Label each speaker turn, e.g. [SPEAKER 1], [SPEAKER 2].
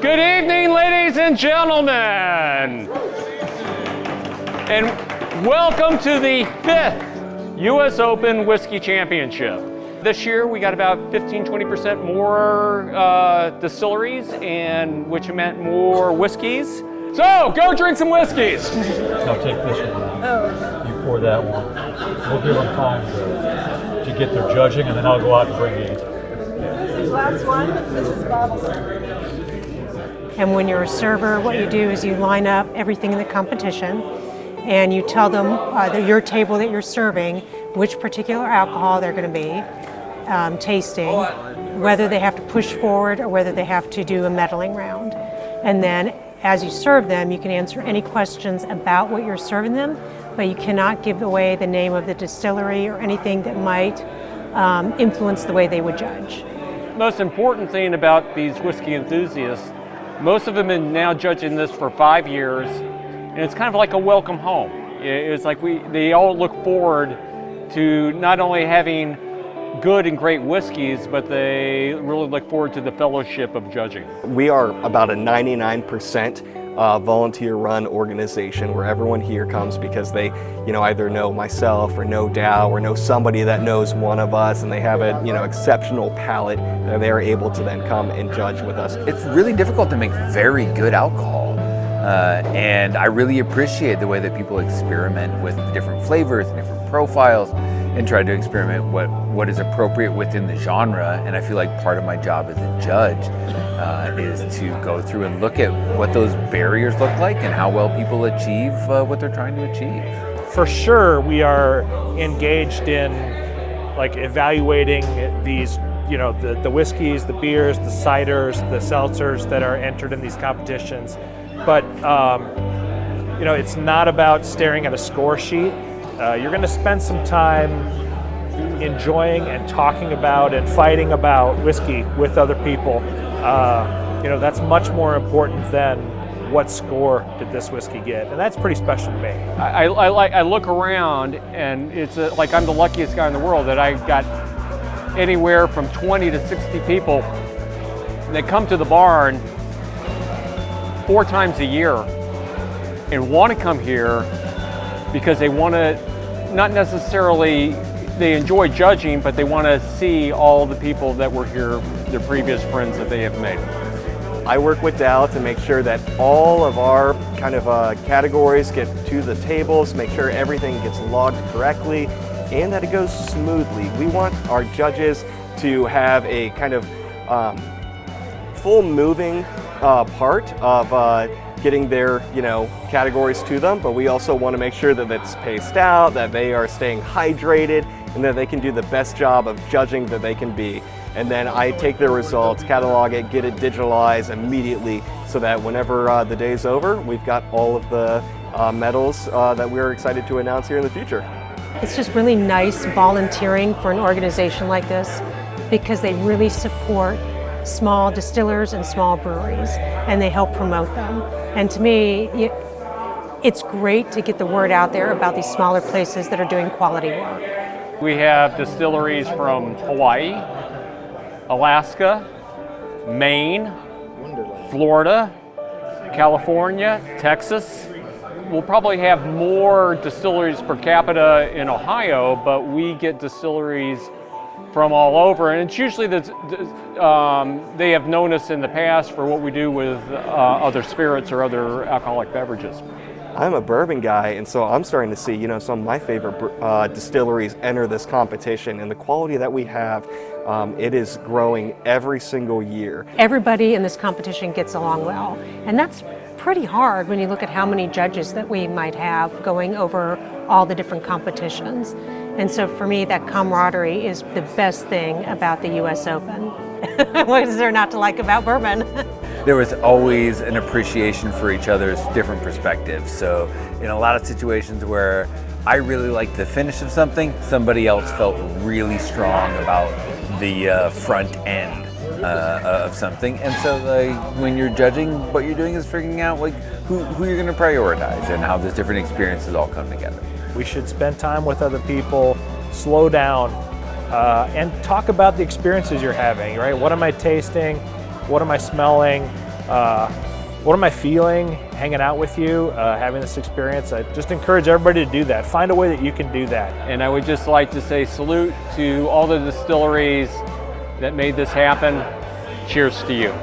[SPEAKER 1] Good evening, ladies and gentlemen, and welcome to the 5th U.S. Open Whiskey Championship. This year we got about 15-20% more distilleries, and which meant more whiskeys. So go drink some whiskeys.
[SPEAKER 2] I'll take this one. Oh. You pour that one. We'll give them time to get their judging, and then I'll go out and bring eight.
[SPEAKER 3] This last one, this is bottle.
[SPEAKER 4] And when you're a server, what you do is you line up everything in the competition and you tell them your table that you're serving which particular alcohol they're going to be tasting, whether they have to push forward or whether they have to do a meddling round. And then as you serve them, you can answer any questions about what you're serving them, but you cannot give away the name of the distillery or anything that might influence the way they would judge.
[SPEAKER 1] Most important thing about these whiskey enthusiasts, most of them have been now judging this for 5 years, and it's kind of like a welcome home. It's like they all look forward to not only having good and great whiskeys, but they really look forward to the fellowship of judging.
[SPEAKER 5] We are about a 99% volunteer-run organization where everyone here comes because they, either know myself or know Dow or know somebody that knows one of us, and they have a, exceptional palate that they are able to then come and judge with us.
[SPEAKER 6] It's really difficult to make very good alcohol, and I really appreciate the way that people experiment with different flavors and different profiles and try to experiment what is appropriate within the genre. And I feel like part of my job as a judge is to go through and look at what those barriers look like and how well people achieve what they're trying to achieve.
[SPEAKER 7] For sure, we are engaged in evaluating these, the whiskeys, the beers, the ciders, the seltzers that are entered in these competitions. But it's not about staring at a score sheet. You're going to spend some time enjoying and talking about and fighting about whiskey with other people. That's much more important than what score did this whiskey get, and that's pretty special to me.
[SPEAKER 1] I look around, and it's like I'm the luckiest guy in the world that I got anywhere from 20 to 60 people that come to the barn 4 times a year and want to come here because they want to, not necessarily they enjoy judging, but they want to see all the people that were here, their previous friends that they have made.
[SPEAKER 5] I work with Dow to make sure that all of our kind of categories get to the tables, make sure everything gets logged correctly, and that it goes smoothly. We want our judges to have a kind of full moving part of getting their categories to them, but we also want to make sure that it's paced out, that they are staying hydrated, and that they can do the best job of judging that they can be. And then I take their results, catalog it, get it digitalized immediately, so that whenever the day's over, we've got all of the medals that we're excited to announce here in the future.
[SPEAKER 4] It's just really nice volunteering for an organization like this because they really support small distillers and small breweries, and they help promote them. And to me, it's great to get the word out there about these smaller places that are doing quality work.
[SPEAKER 1] We have distilleries from Hawaii, Alaska, Maine, Florida, California, Texas. We'll probably have more distilleries per capita in Ohio, but we get distilleries from all over, and it's usually that they have known us in the past for what we do with other spirits or other alcoholic beverages.
[SPEAKER 5] I'm a bourbon guy, and so I'm starting to see, some of my favorite distilleries enter this competition, and the quality that we have, it is growing every single year.
[SPEAKER 4] Everybody in this competition gets along well, and that's pretty hard when you look at how many judges that we might have going over all the different competitions. And so for me, that camaraderie is the best thing about the U.S. Open. What is there not to like about bourbon?
[SPEAKER 6] There was always an appreciation for each other's different perspectives. So in a lot of situations where I really liked the finish of something, somebody else felt really strong about the front end of something. And so when you're judging, what you're doing is figuring out who you're going to prioritize and how those different experiences all come together.
[SPEAKER 7] We should spend time with other people, slow down, and talk about the experiences you're having, right? What am I tasting? What am I smelling? what am I feeling hanging out with you, having this experience? I just encourage everybody to do that. Find a way that you can do that.
[SPEAKER 1] And I would just like to say salute to all the distilleries that made this happen. Cheers to you.